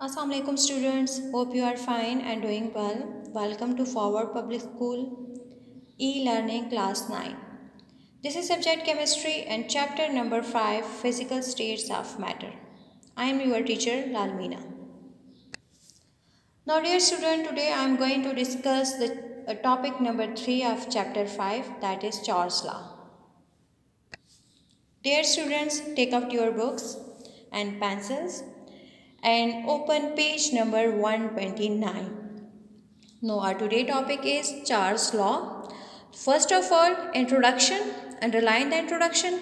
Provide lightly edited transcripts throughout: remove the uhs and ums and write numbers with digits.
Assalamu alaikum students, hope you are fine and doing well. Welcome to Forward Public School E-Learning Class 9. This is subject chemistry and chapter number 5 physical states of matter. I am your teacher Lalmeena. Now dear student, today I am going to discuss the topic number 3 of chapter 5, that is Charles law. Dear students, take out your books and pencils and open page number 129. Now our today topic is Charles law. First of all, introduction. Underline the introduction.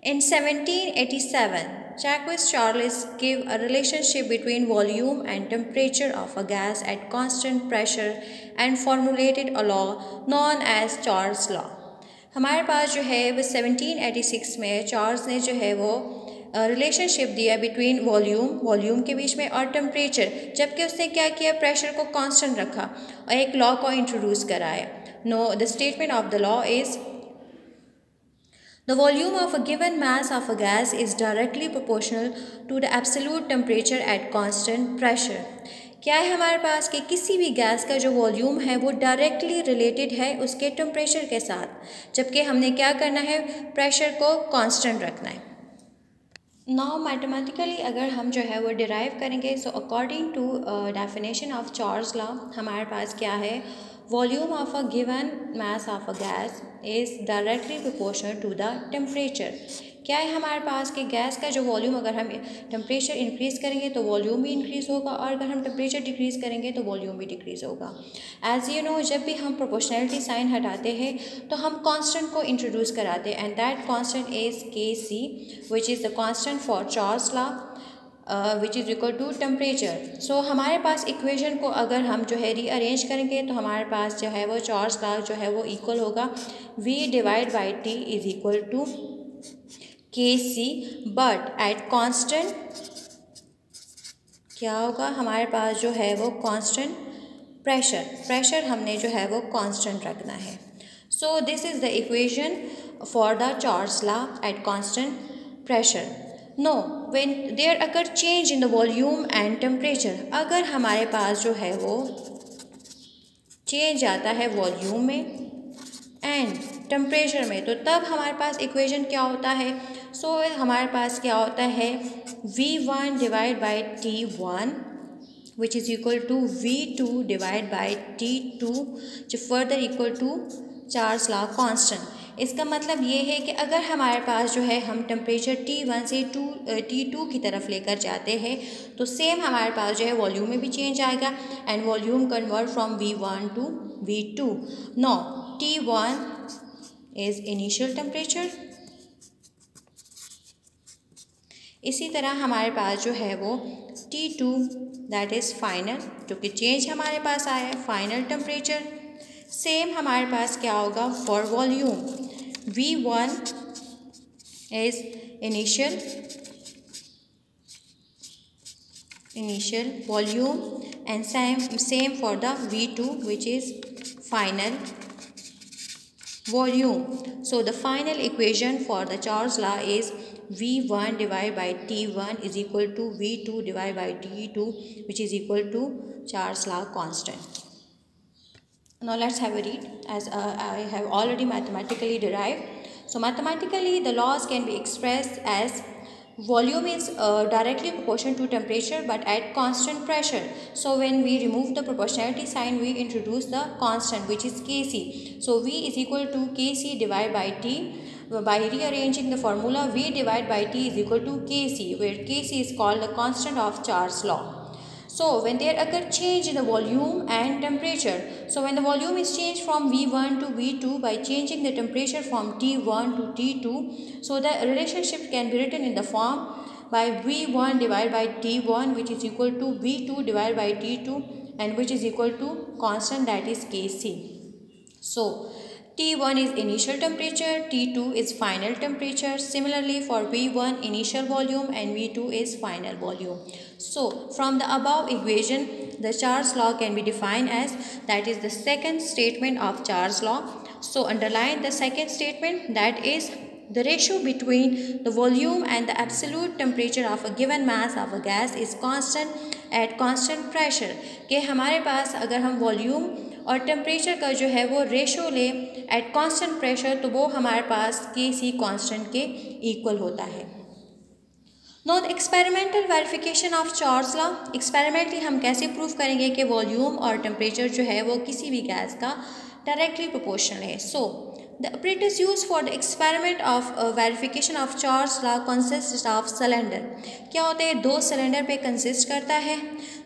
In 1787, Jacques Charles gave a relationship between volume and temperature of a gas at constant pressure and formulated a law known as Charles law. हमारे पास जो है वो 1786 में Charles ने जो है वो रिलेशनशिप दिया बिटवीन वॉल्यूम के बीच में और टेम्परेचर, जबकि उसने क्या किया, प्रेशर को कांस्टेंट रखा और एक लॉ को इंट्रोड्यूस कराया. Know the statement of the law is the volume of a given mass of a gas is directly proportional to the absolute temperature at constant pressure. क्या है हमारे पास कि किसी भी गैस का जो वॉल्यूम है वो डायरेक्टली रिलेटेड है उसके टेम्परेचर के साथ, जबकि हमने क्या करना है, प्रेशर को कांस्टेंट रखना है. नाउ मैथमेटिकली अगर हम जो है वो डिराइव करेंगे, so according to definition of Charles law हमारे पास क्या है, volume of a given mass of a gas is directly proportional to the temperature. क्या है हमारे पास कि गैस का जो वॉल्यूम, अगर हम टेम्परेचर इंक्रीज़ करेंगे तो वॉल्यूम भी इंक्रीज़ होगा, और अगर हम टेम्परेचर डिक्रीज़ करेंगे तो वॉल्यूम भी डिक्रीज़ होगा. एज यू नो, जब भी हम प्रोपोर्शनलिटी साइन हटाते हैं तो हम कांस्टेंट को इंट्रोड्यूस कराते हैं, and that constant is Kc, which is the constant for Charles law which is equal to temperature. So हमारे पास इक्वेशन को अगर हम जो है रीअरेंज करेंगे तो हमारे पास जो है वो चार्ल्स लॉ जो है वो इक्वल होगा V divide by T is equal to Kc, but at constant क्या होगा, हमारे पास जो है वो कांस्टेंट प्रेशर हमने जो है वो कांस्टेंट रखना है. So this is the equation for the Charles law at constant pressure. Know when there occur change in the volume and temperature, अगर हमारे पास जो है वो चेंज आता है वॉल्यूम में एंड टेम्परेचर में, तो तब हमारे पास इक्वेशन क्या होता है. सो हमारे पास क्या होता है, V1 divide by T1 which is equal to V2 divide by T2 जो further equal to Charles law constant. इसका मतलब ये है कि अगर हमारे पास जो है हम टेम्परेचर T1 से T2 की तरफ लेकर जाते हैं तो सेम हमारे पास जो है वॉल्यूम में भी चेंज आएगा and volume convert from V1 to V2. Know T1 is initial temperature. इसी तरह हमारे पास जो है वो T2 दैट इज़ फाइनल, जो कि चेंज हमारे पास आया है, फाइनल टेम्परेचर. सेम हमारे पास क्या होगा for volume, V1 is initial volume and same for the V2 which is final volume. So the final equation for the Charles law is V1 divided by T1 is equal to V2 divided by T2 which is equal to Charles law constant. Now let's have a read, as I have already mathematically derived. So mathematically the laws can be expressed as volume is directly proportional to temperature but at constant pressure. So when we remove the proportionality sign, we introduce the constant which is Kc. So V is equal to Kc divided by T. By rearranging the formula, V divided by T is equal to Kc, where Kc is called the constant of Charles law. So when there occur change in the volume and temperature, so when the volume is changed from V1 to V2 by changing the temperature from T1 to T2, so the relationship can be written in the form by V1 divided by T1 which is equal to V2 divided by T2 and which is equal to constant, that is Kc. So T1 is initial temperature, T2 is final temperature. Similarly for V1 initial volume and V2 is final volume. So from the above equation, the Charles law can be defined as, that is the second statement of Charles law. So underline the second statement, that is the ratio between the volume and the absolute temperature of a given mass of a gas is constant eight constant pressure, कि हमारे पास अगर हम volume और temperature का जो है वो ratio ले एट कांस्टेंट प्रेशर तो वो हमारे पास किसी कांस्टेंट के इक्वल होता है। Know the experimental verification of Charles law, experimentally हम कैसे प्रूव करेंगे कि वॉल्यूम और टेम्परेचर जो है वो किसी भी गैस का डायरेक्टली प्रोपोर्शनल है। So the apparatus used for the experiment of verification of Charles law consists of cylinder, क्या होते हैं, दो सिलेंडर पे कंसिस्ट करता है।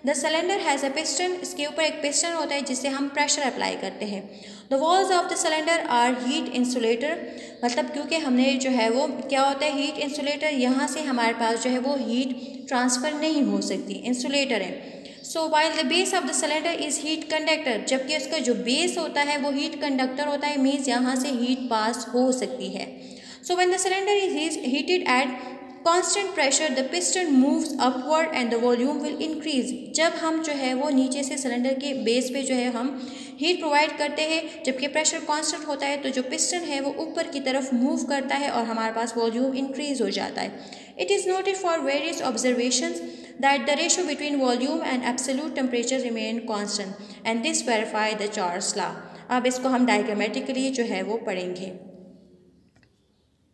The cylinder has a piston, इसके ऊपर एक पिस्टन होता है जिससे हम प्रेशर अप्लाई करते हैं। The walls of the cylinder are heat insulator, मतलब क्योंकि हमने जो है वो क्या होता है हीट इंसुलेटर, यहाँ से हमारे पास जो है वो हीट ट्रांसफ़र नहीं हो सकती, इंसुलेटर है। So while the base of the cylinder is heat conductor, जबकि उसका जो बेस होता है वो हीट कंडक्टर होता है, मीन्स यहाँ से हीट पास हो सकती है। So when the cylinder is heated eight constant pressure the piston moves upward and the volume will increase, जब हम जो है वो नीचे से सिलेंडर के बेस पे जो है हम हीट प्रोवाइड करते हैं जबकि प्रेशर कांस्टेंट होता है, तो जो पिस्टन है वो ऊपर की तरफ मूव करता है और हमारे पास वॉल्यूम इंक्रीज हो जाता है। It is noted for various observations that the ratio between volume and absolute temperature remain constant and this verify the Charles law। अब इसको हम डायग्रामेटिकली जो है वो पढ़ेंगे।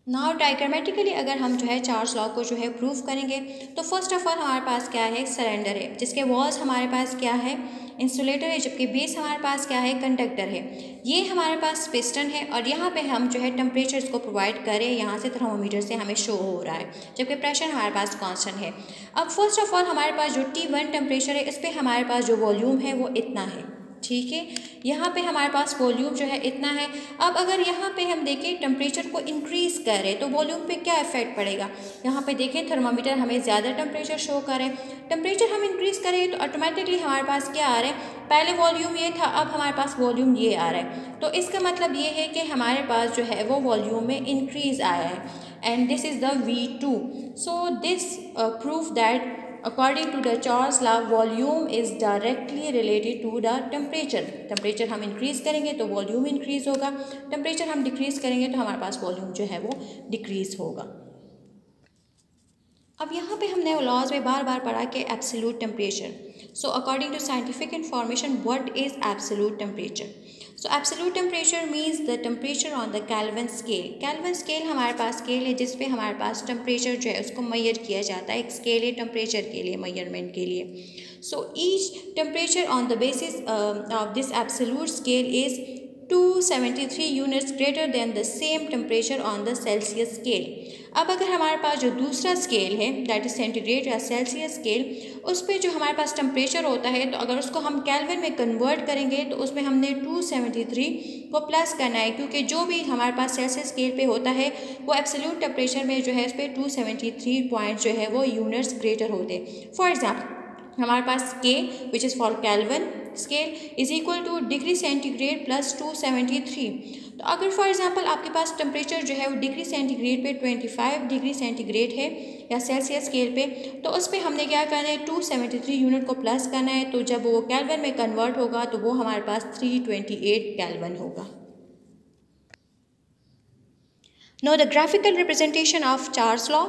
नाउ डायग्रामेटिकली अगर हम जो है चार्ल्स लॉ को जो है प्रूव करेंगे तो फर्स्ट ऑफ ऑल हमारे पास क्या है, सिलेंडर है जिसके वॉल्स हमारे पास क्या है, इंसुलेटर है, जबकि बेस हमारे पास क्या है, कंडक्टर है। ये हमारे पास पिस्टन है और यहाँ पे हम जो है टेम्परेचर इसको प्रोवाइड करें, यहाँ से थर्मोमीटर से हमें शो हो रहा है, जबकि प्रेशर हमारे पास कांस्टेंट है। अब फर्स्ट ऑफ ऑल हमारे पास जो T1 टेम्परेचर है इस पर हमारे पास जो वॉल्यूम है वो इतना है, ठीक है, यहाँ पे हमारे पास वॉल्यूम जो है इतना है। अब अगर यहाँ पे हम देखें टेम्परेचर को इंक्रीज़ करें तो वॉल्यूम पे क्या इफेक्ट पड़ेगा, यहाँ पे देखें थर्मामीटर हमें ज़्यादा टेम्परेचर शो करे, टेम्परेचर हम इंक्रीज़ करें तो ऑटोमेटिकली हमारे पास क्या आ रहा है, पहले वॉल्यूम ये था अब हमारे पास वॉल्यूम ये आ रहा है, तो इसका मतलब ये है कि हमारे पास जो है वो वॉल्यूम में इंक्रीज़ आया है and this is the V2। So this proof that according to the Charles law volume is directly related to the temperature। Temperature हम इंक्रीज़ करेंगे तो वॉल्यूम इंक्रीज़ होगा, टेम्परेचर हम डिक्रीज़ करेंगे तो हमारे पास वॉल्यूम जो है वो डिक्रीज़ होगा। अब यहाँ पे हमने लॉज में बार बार पढ़ा कि absolute temperature. So according to scientific information what is absolute temperature. So absolute temperature means the temperature on the Kelvin scale. Kelvin scale हमारे पास स्केल है जिस पे हमारे पास टेम्परेचर जो है उसको मेजर किया जाता है, एक स्केल है टेम्परेचर के लिए, मेजरमेंट के लिए। So each temperature on the basis of this absolute scale is 273 units greater than the same temperature on the Celsius scale. अब अगर हमारे पास जो दूसरा स्केल है दैट इज सेंटीग्रेड या सेल्सियस स्केल, उस पर जो हमारे पास टेम्परेचर होता है तो अगर उसको हम केल्विन में कन्वर्ट करेंगे तो उसमें हमने 273 को प्लस करना है, क्योंकि जो भी हमारे पास सेल्सियस स्केल पे होता है वो एब्सोल्यूट टेम्परेचर में जो है उस पर 273 पॉइंट जो है वो यूनिट्स ग्रेटर होते हैं। फॉर एग्जाम्पल हमारे पास K which is for kelvin scale is equal two degree centigrade plus 273। तो अगर फॉर एग्जांपल आपके पास टेम्परेचर जो है वो डिग्री सेंटीग्रेड पे 25 डिग्री सेंटीग्रेड है या सेल्सियस स्केल पे, तो उस पर हमने क्या करना है, 273 यूनिट को प्लस करना है, तो जब वो केल्विन में कन्वर्ट होगा तो वो हमारे पास 328 केल्विन होगा। Know the graphical representation of Charles law.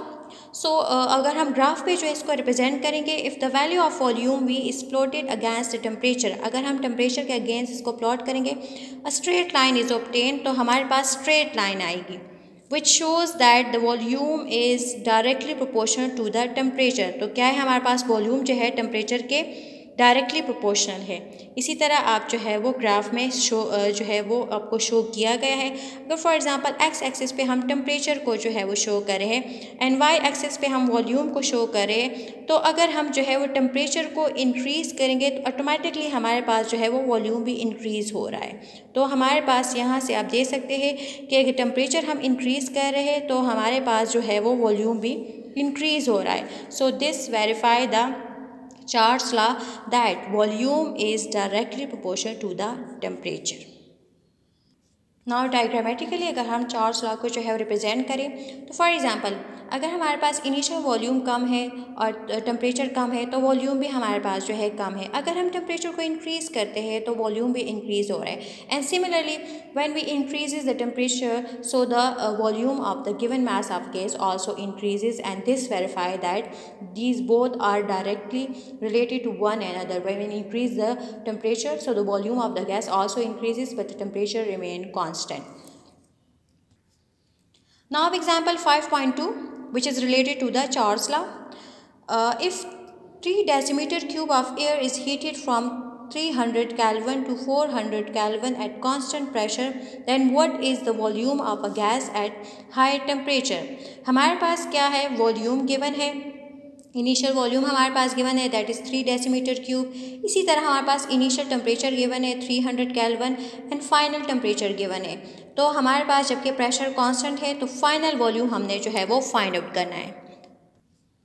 So अगर हम ग्राफ पे जो है इसको रिप्रेजेंट करेंगे, if the value of volume V is plotted against the temperature, अगर हम टेम्परेचर के अगेंस्ट इसको प्लॉट करेंगे, a straight line is obtain, तो हमारे पास स्ट्रेट लाइन आएगी which shows that the volume is directly proportional to the temperature. तो क्या है, हमारे पास वॉल्यूम जो है टेम्परेचर के डायरेक्टली प्रोपोर्शनल है। इसी तरह आप जो है वो ग्राफ में शो जो है वो आपको शो किया गया है। अगर फॉर एग्जांपल एक्स एक्सिस पे हम टेम्परेचर को जो है वो शो करें एंड वाई एक्सिस पे हम वॉल्यूम को शो करें, तो अगर हम जो है वो टेम्परेचर को इंक्रीज़ करेंगे तो ऑटोमेटिकली हमारे पास जो है वो वॉल्यूम भी इंक्रीज़ हो रहा है। तो हमारे पास यहाँ से आप देख सकते हैं कि अगर टेम्परेचर हम इंक्रीज़ कर रहे हैं तो हमारे पास जो है वो वॉल्यूम भी इंक्रीज़ हो रहा है। So this verify the Charles law that volume is directly proportional to the temperature। Now diagrammatically अगर हम चार्ल्स लॉ को जो है रिप्रेजेंट करें तो फॉर एग्जांपल अगर हमारे पास इनिशियल वॉल्यूम कम है और टेम्परेचर कम है तो वॉल्यूम भी हमारे पास जो है कम है। अगर हम टेम्परेचर को इंक्रीज़ करते हैं तो वॉल्यूम भी इंक्रीज़ हो रहा है। And similarly when we increases the temperature so the volume of the given mass of gas also increases, and this verify that these both are directly related to one another. When we increase the temperature, so the volume of the gas also increases but the temperature remain constant. Now example 5.2, which is related to the Charles law. If 3 decimeter cube of air is heated from 300 Kelvin to 400 Kelvin at constant pressure, then what is the volume of a gas at high temperature? हमारे पास क्या है, volume given है, initial volume हमारे पास given है that is 3 decimetre cube. इसी तरह हमारे पास इनिशियल टेम्परेचर गिवन है 300 kelvin and final temperature given है। तो हमारे पास जबकि प्रेशर कांस्टेंट है तो फाइनल वॉल्यूम हमने जो है वो फाइंड आउट करना है।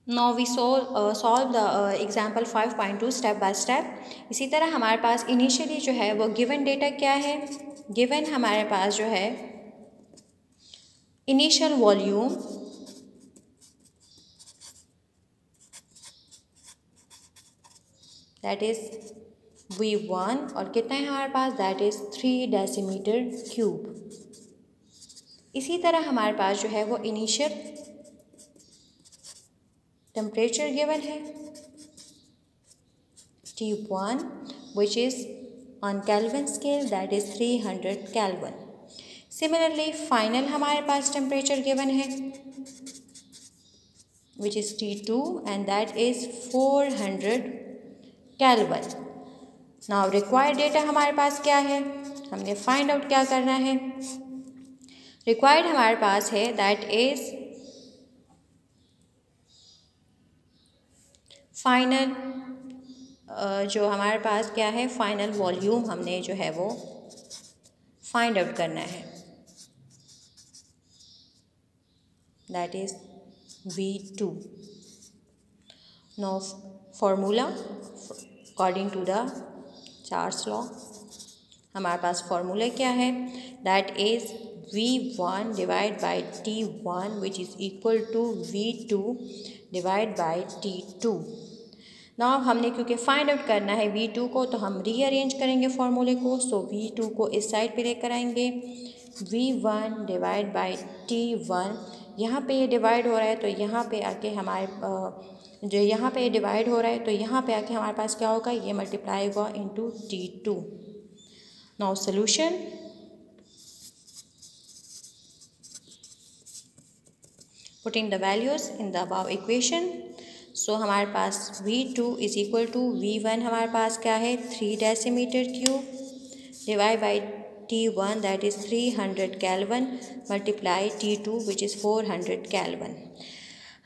Now we solve the example 5.2 step by step. इसी तरह हमारे पास इनिशियली जो है वो गिवन डेटा क्या है, गिवन हमारे पास जो है initial volume that is V1 और कितना है हमारे पास, दैट इज़ 3 डेसीमीटर क्यूब। इसी तरह हमारे पास जो है वो इनिशियल टेम्परेचर गिवन है T1 which is on Kelvin scale, that is 300 Kelvin. Similarly final हमारे पास टेम्परेचर गिवन है which is T2 and that is 400 Kelvin. Now required data हमारे पास क्या है, हमने फाइंड आउट क्या करना है। रिक्वायर्ड हमारे पास है दैट इज फाइनल, जो हमारे पास क्या है, फाइनल वॉल्यूम हमने जो है वो फाइंड आउट करना है that is V2. Know formula according to the Charles law हमारे पास फॉर्मूला क्या है, that is V1 divide by T1 which is equal to V2 divide by T2। ना हमने क्योंकि फाइंड आउट करना है V2 को तो हम रीअरेंज करेंगे फॉर्मूले को। सो V2 को इस साइड पे लेकर आएंगे, V1 डिवाइड बाई T1, यहाँ पे ये डिवाइड हो रहा है तो यहाँ पे आके हमारे जो यहाँ पे डिवाइड हो रहा है तो यहाँ पे आके हमारे पास क्या होगा, ये मल्टीप्लाई होगा into T2। Now solution, putting the values in the above equation. So हमारे पास V2 is equal to V1 हमारे पास क्या है 3 decimetre cube divide by T1 that is 300 kelvin multiply T2 which is 400 kelvin.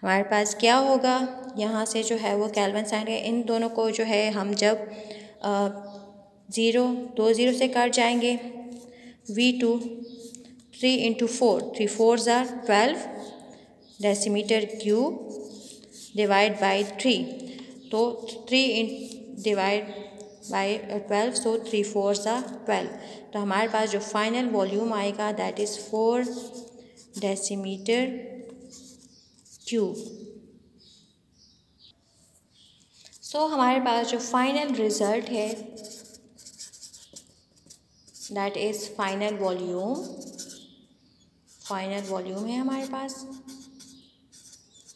हमारे पास क्या होगा, यहाँ से जो है वो केल्विन साइन है, इन दोनों को जो है हम जब 0 से कट जाएंगे, V2 3 into 4, 3 4s are 12 decimetre cube divide by 3, तो 3 divide by 12, so 3 4s are 12। तो हमारे पास जो फाइनल वॉल्यूम आएगा that is 4 decimetre cube. So हमारे पास जो फाइनल रिज़ल्ट है दैट इज़ फाइनल वॉल्यूम है हमारे पास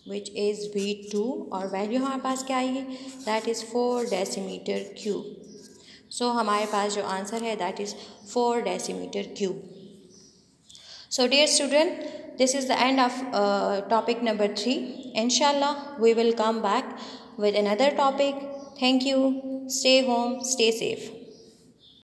विच इज़ V2 और वैल्यू हमारे पास क्या आएगी, that is 4 decimetre cube. So हमारे पास जो आंसर है that is 4 decimetre cube. So dear student, this is the end of topic number 3. Inshallah we will come back with another topic. Thank you. Stay home, stay safe.